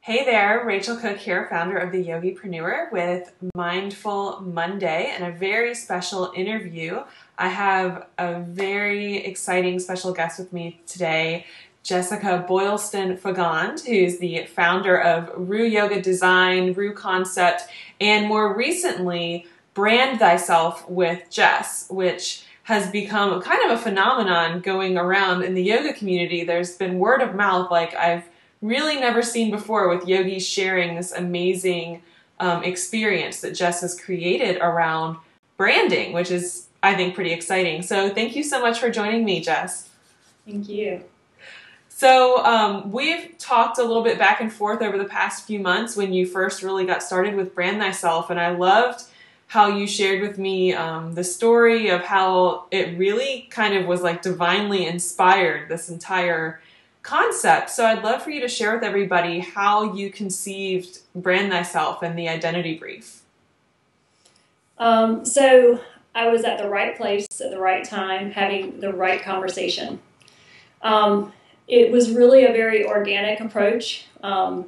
Hey there, Rachel Cook here, founder of the Yogipreneur with Mindful Monday and a very special interview. I have a very exciting special guest with me today, Jessica Boylston-Fagand, who's the founder of Rue Yoga Design, Rue Concept, and more recently, Brand Thyself with Jess, which has become kind of a phenomenon going around in the yoga community. There's been word of mouth, like I've really never seen before, with yogis sharing this amazing experience that Jess has created around branding, which is, I think, pretty exciting. So thank you so much for joining me, Jess. Thank you. So we've talked a little bit back and forth over the past few months when you first really got started with Brand Thyself, and I loved how you shared with me the story of how it really kind of was like divinely inspired, this entire concept. So I'd love for you to share with everybody how you conceived Brand Thyself and the identity brief. So I was at the right place at the right time, having the right conversation. It was really a very organic approach. I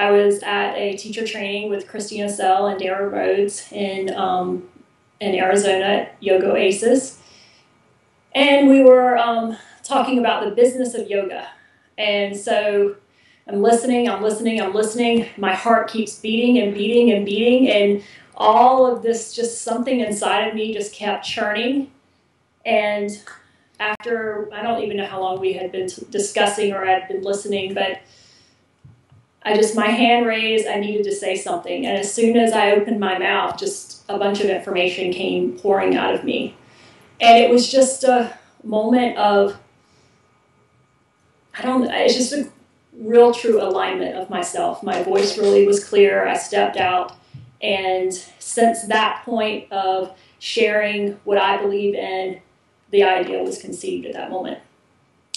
was at a teacher training with Christina Sell and Darren Rhodes in Arizona at Yoga Oasis. And we were talking about the business of yoga. And so I'm listening. My heart keeps beating and beating and beating. And all of this, just something inside of me just kept churning. And after, I don't even know how long we had been discussing or had been listening, but my hand raised, I needed to say something. And as soon as I opened my mouth, just a bunch of information came pouring out of me. And it was just a moment of, it's just a real true alignment of myself. My voice really was clear. I stepped out. And since that point of sharing what I believe in, the idea was conceived at that moment.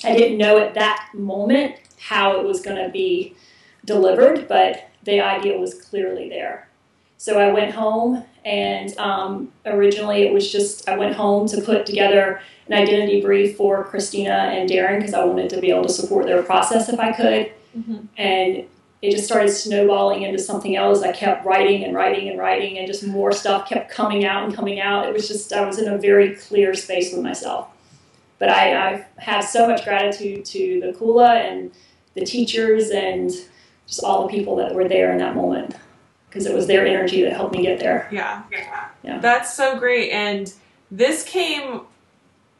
I didn't know at that moment how it was going to be delivered, but the idea was clearly there. So I went home, and originally it was just, I went home to put together an identity brief for Christina and Darren because I wanted to be able to support their process if I could. Mm-hmm. And it just started snowballing into something else. I kept writing and writing and writing, and just more stuff kept coming out and coming out. It was just, I was in a very clear space with myself. But I have so much gratitude to the Kula and the teachers and just all the people that were there in that moment, because it was their energy that helped me get there. Yeah. That's so great. And this came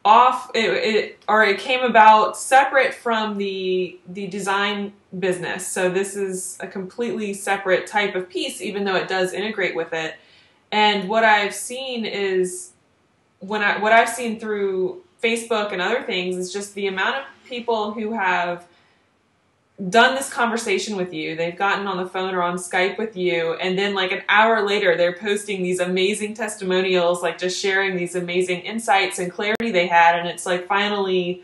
off, it came about separate from the design business. So this is a completely separate type of piece, even though it does integrate with it. And what I've seen is, what I've seen through Facebook and other things is just the amount of people who have done this conversation with you. They've gotten on the phone or on Skype with you, and then like an hour later they're posting these amazing testimonials, like just sharing these amazing insights and clarity they had, and it's like finally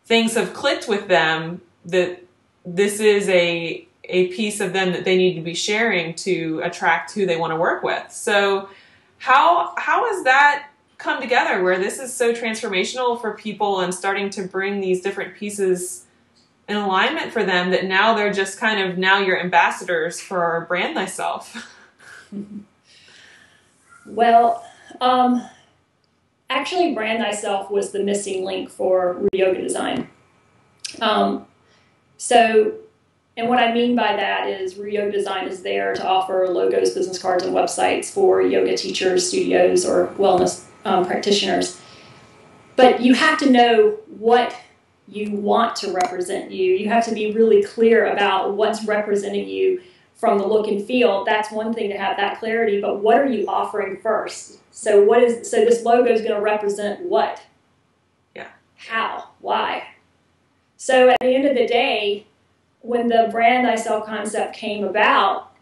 things have clicked with them that this is a piece of them that they need to be sharing to attract who they want to work with. So how has that come together where this is so transformational for people and starting to bring these different pieces in alignment for them, that now they're just kind of now your ambassadors for Brand Thyself? Well, actually Brand Thyself was the missing link for Rue Yoga Design. And what I mean by that is Rue Yoga Design is there to offer logos, business cards, and websites for yoga teachers, studios, or wellness practitioners. But you have to know what you want to represent you. You have to be really clear about what's representing you from the look and feel. That's one thing to have that clarity, but what are you offering first? So this logo is going to represent what? Yeah. How? Why? So at the end of the day, when the Brand Thyself concept came about,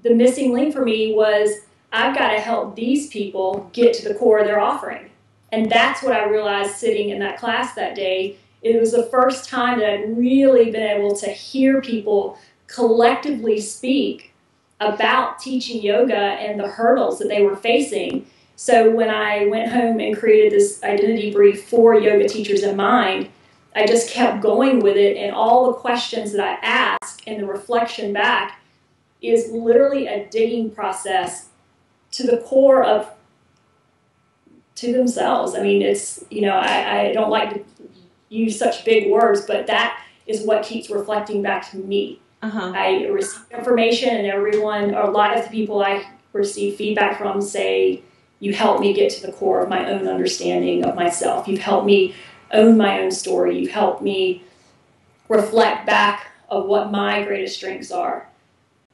the missing link for me was I've got to help these people get to the core of their offering. And that's what I realized sitting in that class that day. It was the first time that I'd really been able to hear people collectively speak about teaching yoga and the hurdles that they were facing. So when I went home and created this identity brief for yoga teachers in mind, I just kept going with it, and all the questions that I ask and the reflection back is literally a digging process to the core of to themselves. I mean, it's, I don't like to use such big words, but that is what keeps reflecting back to me. I receive information, and everyone, or a lot of the people I receive feedback from say, you helped me get to the core of my own understanding of myself. You've helped me own my own story. You've helped me reflect back of what my greatest strengths are.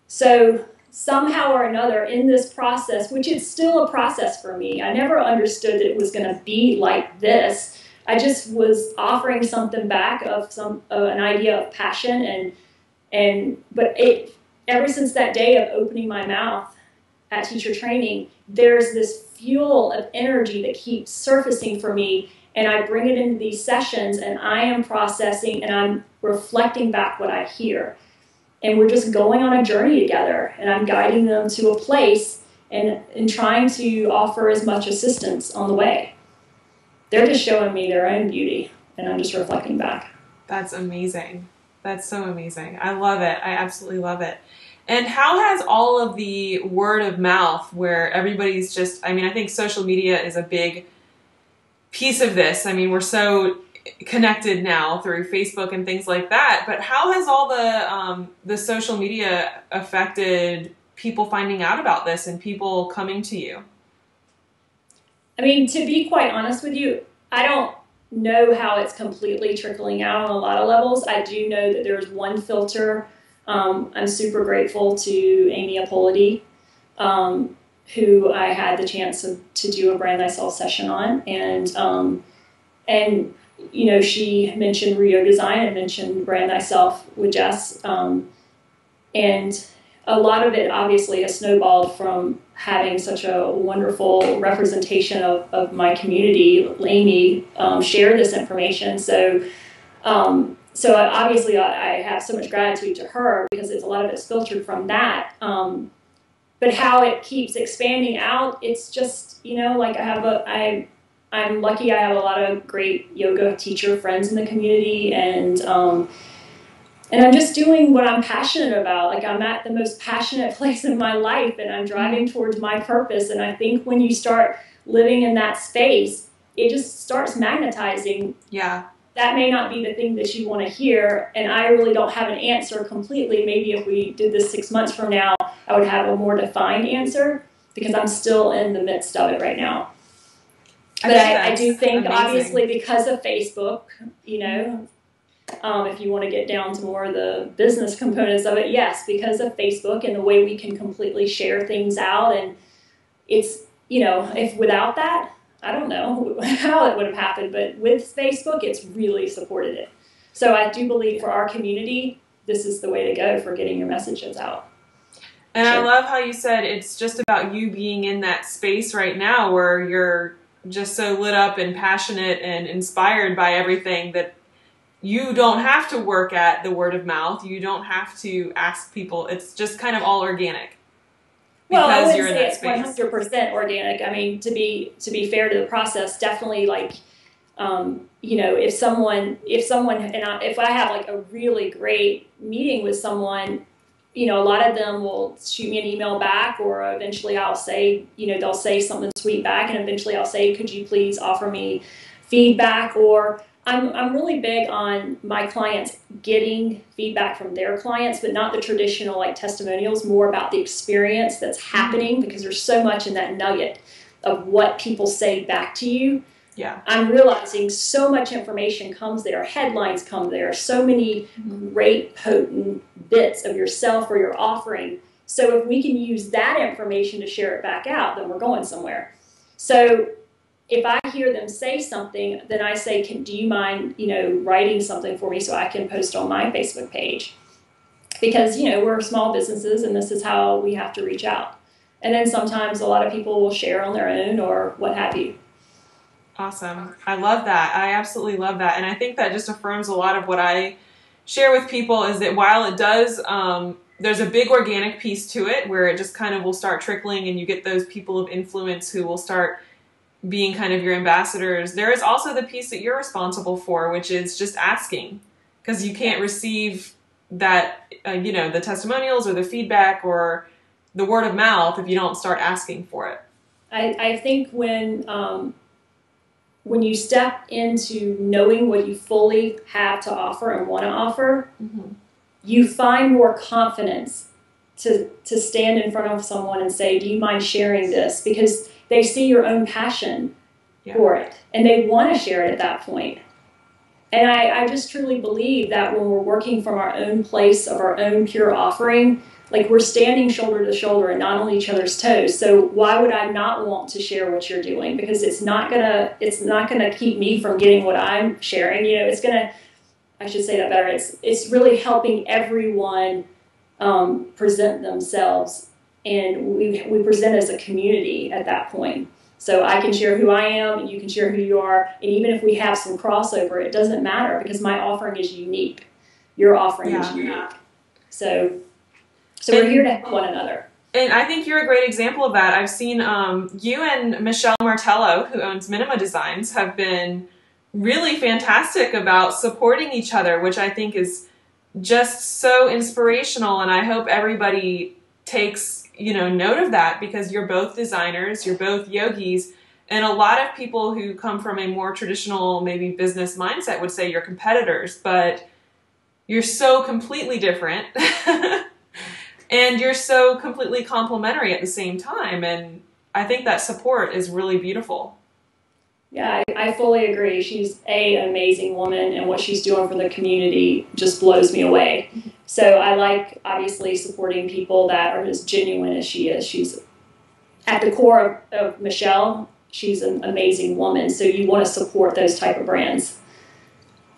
So somehow or another in this process, which is still a process for me, I never understood that it was going to be like this. I just was offering something back of an idea of passion, but ever since that day of opening my mouth at teacher training, there's this fuel of energy that keeps surfacing for me, and I bring it into these sessions, and I am processing and I'm reflecting back what I hear. And we're just going on a journey together, and I'm guiding them to a place and trying to offer as much assistance on the way. They're just showing me their own beauty, and I'm just reflecting back. That's amazing. That's so amazing. I love it. I absolutely love it. And how has all of the word of mouth, where everybody's just, I think social media is a big piece of this. We're so connected now through Facebook and things like that, but how has all the social media affected people finding out about this and people coming to you? To be quite honest with you, I don't know how it's completely trickling out on a lot of levels. I do know that there's one filter. I'm super grateful to Amy Appolidi, who I had the chance to do a Brand Thyself session on, and she mentioned Rio Design and mentioned Brand Thyself with Jess, and a lot of it obviously has snowballed from having such a wonderful representation of my community. Amy shared this information, so obviously I have so much gratitude to her because a lot of it's filtered from that. But how it keeps expanding out, it's just, I'm lucky I have a lot of great yoga teacher friends in the community, and I'm just doing what I'm passionate about. Like, I'm at the most passionate place in my life, and I'm driving towards my purpose. And I think when you start living in that space, it just starts magnetizing. Yeah. That may not be the thing that you want to hear, and I really don't have an answer completely. Maybe if we did this 6 months from now, I would have a more defined answer, because I'm still in the midst of it right now. But I do think, amazing. Obviously, because of Facebook, if you want to get down to more of the business components of it, yes, because of Facebook and the way we can completely share things out. And it's, if without that, I don't know how it would have happened, but with Facebook, it's really supported it. So I do believe for our community, this is the way to go for getting your messages out. And sure. I love how you said it's just about you being in that space right now where you're just so lit up and passionate and inspired by everything that you don't have to work at the word of mouth. You don't have to ask people. It's just kind of all organic. Well, I wouldn't say it's 100% organic. To be fair to the process, definitely if I have like a really great meeting with someone, a lot of them will shoot me an email back, or eventually I'll say, they'll say something sweet back, and eventually I'll say, could you please offer me feedback? Or I'm really big on my clients getting feedback from their clients, but not the traditional like testimonials, more about the experience that's happening, because there's so much in that nugget of what people say back to you. Yeah. I'm realizing so much information comes there, headlines come there, so many great potent bits of yourself or your offering. So if we can use that information to share it back out, then we're going somewhere. So if I hear them say something, then I say, do you mind, writing something for me so I can post on my Facebook page? Because, we're small businesses, and this is how we have to reach out. And then sometimes a lot of people will share on their own or what have you. Awesome. I love that. I absolutely love that. And I think that just affirms a lot of what I share with people, is that while it does, there's a big organic piece to it where it just kind of will start trickling, and you get those people of influence who will start being kind of your ambassadors, there is also the piece that you're responsible for, which is just asking, because you can't receive that, the testimonials or the feedback or the word of mouth if you don't start asking for it. I think when you step into knowing what you fully have to offer and want to offer, you find more confidence to stand in front of someone and say, do you mind sharing this? Because they see your own passion for it, and they want to share it at that point. And I just truly believe that when we're working from our own place of our own pure offering, like we're standing shoulder to shoulder and not on each other's toes. So why would I not want to share what you're doing? Because it's not gonna keep me from getting what I'm sharing. I should say that better. It's really helping everyone present themselves, and we present as a community at that point. So I can share who I am, and you can share who you are, and even if we have some crossover, it doesn't matter because my offering is unique. Your offering is unique. So we're here to help one another. And I think you're a great example of that. I've seen you and Michelle Martello, who owns Minima Designs, have been really fantastic about supporting each other, which I think is just so inspirational. And I hope everybody takes note of that, because you're both designers, you're both yogis, and a lot of people who come from a more traditional, maybe business mindset would say you're competitors, but you're so completely different. And you're so completely complementary at the same time. And I think that support is really beautiful. Yeah, I fully agree. She's an amazing woman, and what she's doing for the community just blows me away. So I like, obviously, supporting people that are as genuine as she is. She's at the core of Michelle. She's an amazing woman. So you want to support those type of brands.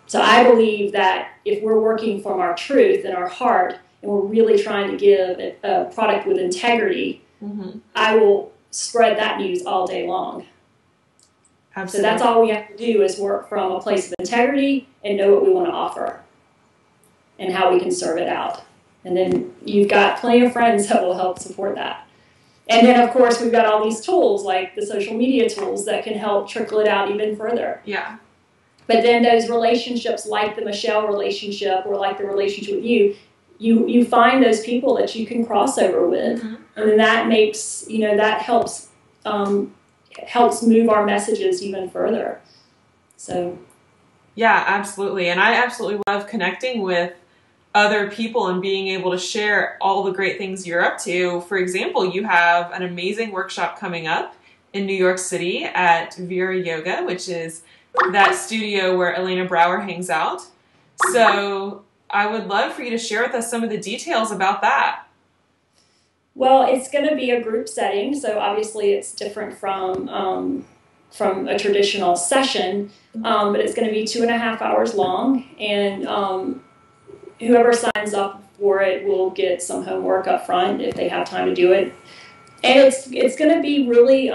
So I believe that if we're working from our truth and our heart, and we're really trying to give a product with integrity, I will spread that news all day long. Absolutely. So that's all we have to do is work from a place of integrity and know what we want to offer and how we can serve it out. And then you've got plenty of friends that will help support that. And then, of course, we've got all these tools like the social media tools that can help trickle it out even further. Yeah. But then those relationships like the Michelle relationship or like the relationship with you find those people that you can cross over with. And then that makes, that helps move our messages even further. So. Yeah, absolutely. And I absolutely love connecting with other people and being able to share all the great things you're up to. For example, you have an amazing workshop coming up in New York City at Vera Yoga, which is that studio where Elena Brower hangs out. So I would love for you to share with us some of the details about that. Well, it's going to be a group setting, so obviously it's different from a traditional session, but it's going to be 2.5 hours long, and whoever signs up for it will get some homework up front if they have time to do it. And it's going to be really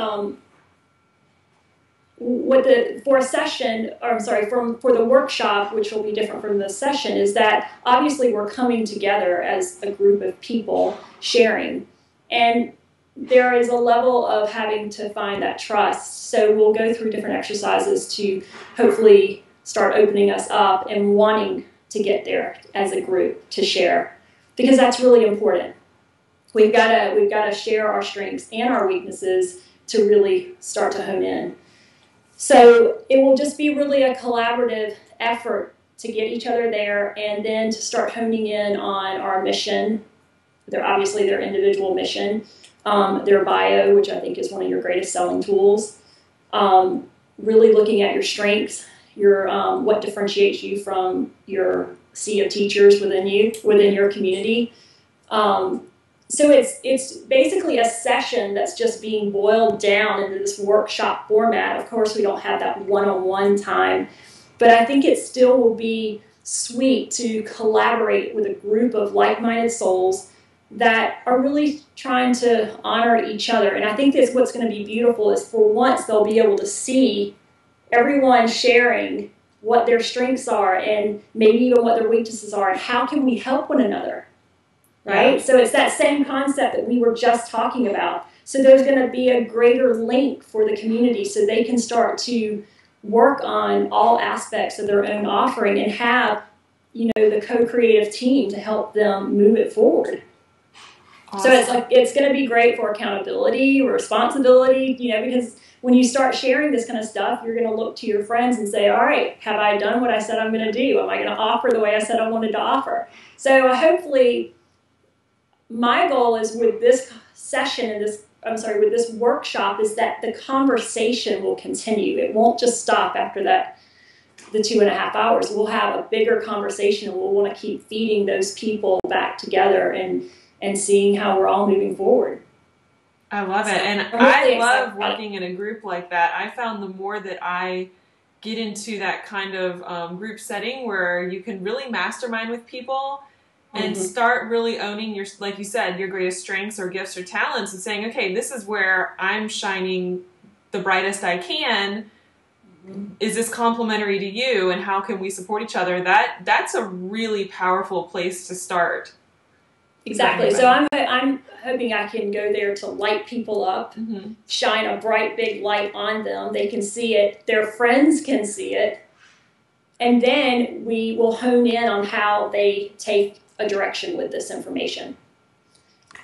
for the workshop, which will be different from the session, is that obviously we're coming together as a group of people sharing. And there is a level of having to find that trust. So we'll go through different exercises to hopefully start opening us up and wanting to get there as a group to share, because that's really important. We've got to share our strengths and our weaknesses to really start to hone in. So it will just be really a collaborative effort to get each other there, and then to start honing in on our mission. Obviously their individual mission, their bio, which I think is one of your greatest selling tools. Really looking at your strengths, what differentiates you from your sea of teachers within your community. So it's basically a session that's just being boiled down into this workshop format. Of course, we don't have that one-on-one time, but I think it still will be sweet to collaborate with a group of like-minded souls that are really trying to honor each other. And I think that's what's going to be beautiful is for once they'll be able to see everyone sharing what their strengths are and maybe even what their weaknesses are and how can we help one another, right? Yeah. So it's that same concept that we were just talking about. So there's going to be a greater link for the community so they can start to work on all aspects of their own offering and have, the co-creative team to help them move it forward. Awesome. So it's going to be great for accountability, responsibility, because when you start sharing this kind of stuff, you're going to look to your friends and say, all right, have I done what I said I'm going to do? Am I going to offer the way I said I wanted to offer? So hopefully my goal is with this session and with this workshop is that the conversation will continue. It won't just stop after the 2.5 hours. We'll have a bigger conversation and we'll want to keep feeding those people back together and seeing how we're all moving forward. I love it. And I love working in a group like that. I found the more that I get into that kind of group setting where you can really mastermind with people and start really owning your, like you said, your greatest strengths or gifts or talents and saying, okay, this is where I'm shining the brightest I can. Is this complementary to you? And how can we support each other? That's a really powerful place to start. Exactly. So I'm hoping I can go there to light people up, shine a bright big light on them. They can see it. Their friends can see it. And then we will hone in on how they take a direction with this information.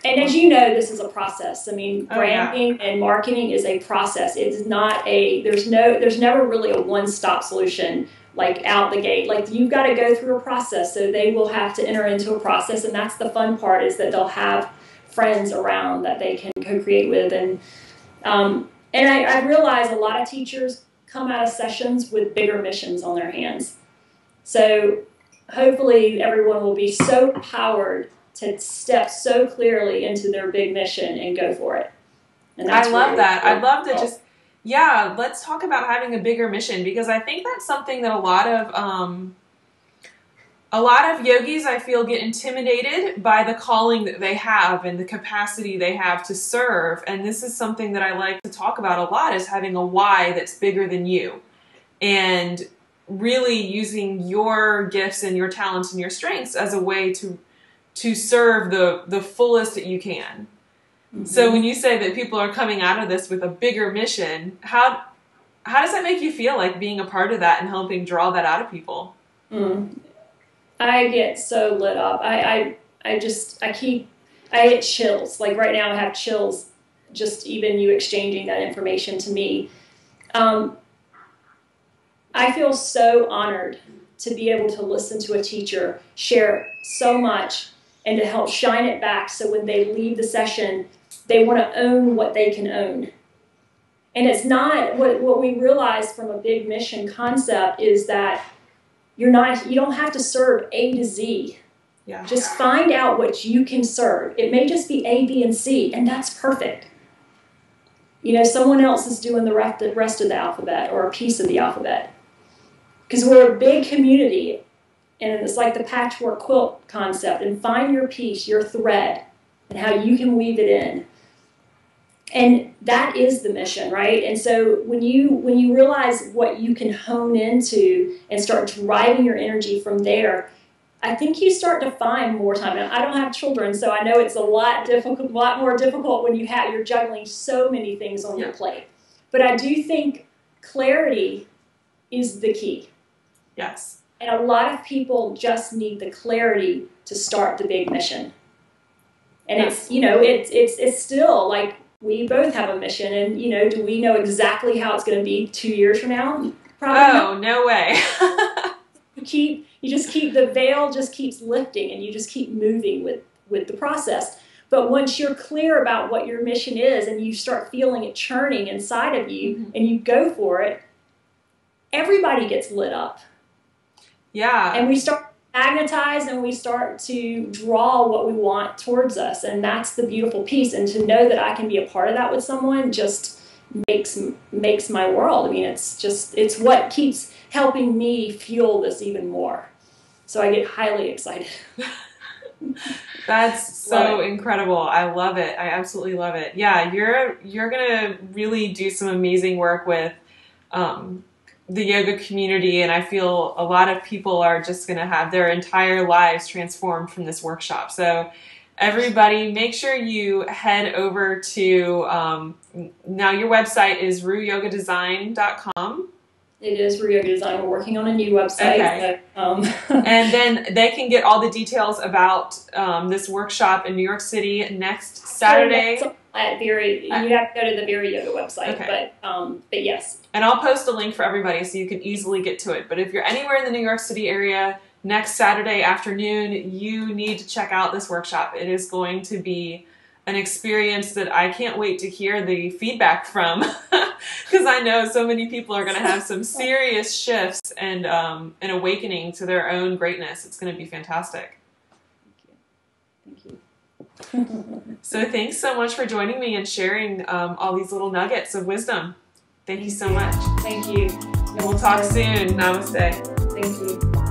And as you know, this is a process. I mean, branding and marketing is a process. It's not there's never really a one-stop solution like out the gate. Like you've got to go through a process. So they will have to enter into a process. And that's the fun part is that they'll have friends around that they can co-create with. And I realize a lot of teachers come out of sessions with bigger missions on their hands. So hopefully everyone will be so powered to step so clearly into their big mission and go for it. And that's I love that. I'd love to just, let's talk about having a bigger mission because I think that's something that a lot of yogis I feel get intimidated by the calling that they have and the capacity they have to serve. And this is something that I like to talk about a lot is having a why that's bigger than you and really using your gifts and your talents and your strengths as a way to serve the fullest that you can. So when you say that people are coming out of this with a bigger mission, how does that make you feel like being a part of that and helping draw that out of people? I get so lit up. I get chills. Like right now I have chills just even you exchanging that information to me. I feel so honored to be able to listen to a teacher share so much and to help shine it back so when they leave the session, they want to own what they can own. And it's not, what we realize from a big mission concept is that you don't have to serve A to Z. Yeah. Just find out what you can serve. It may just be A, B, and C, and that's perfect. Someone else is doing the rest of the alphabet or a piece of the alphabet. Because we're a big community, and it's like the patchwork quilt concept, and find your piece, your thread, and how you can weave it in. And that is the mission, right? And so when you realize what you can hone into and start driving your energy from there, I think you start to find more time. Now, I don't have children, so I know it's a lot more difficult when you're juggling so many things on your plate. But I do think clarity is the key. Yes. And a lot of people just need the clarity to start the big mission. And it's still like we both have a mission, and do we know exactly how it's going to be 2 years from now? Probably no way. You just keep the veil just keeps lifting, and you just keep moving with the process. But once you're clear about what your mission is, and you start feeling it churning inside of you, and you go for it, everybody gets lit up. Yeah. And we start to magnetize, and we start to draw what we want towards us. And that's the beautiful piece. And to know that I can be a part of that with someone just makes my world. I mean, it's what keeps helping me fuel this even more. So I get highly excited. That's so incredible. I love it. I absolutely love it. Yeah, you're gonna really do some amazing work with the yoga community, and I feel a lot of people are just gonna have their entire lives transformed from this workshop. So everybody, make sure you head over to, now your website is ruyogadesign.com. It is Ru Yoga Design. We're working on a new website. Okay. But, and then they can get all the details about this workshop in New York City next Saturday. You have to go to the Vera Yoga website, okay. But yes. And I'll post a link for everybody so you can easily get to it. But if you're anywhere in the New York City area, next Saturday afternoon, you need to check out this workshop. It is going to be an experience that I can't wait to hear the feedback from, because I know so many people are going to have some serious shifts and an awakening to their own greatness. It's going to be fantastic. Thank you. So thanks so much for joining me and sharing all these little nuggets of wisdom. Thank you so much. Thank you. And we'll talk soon. Namaste. Thank you.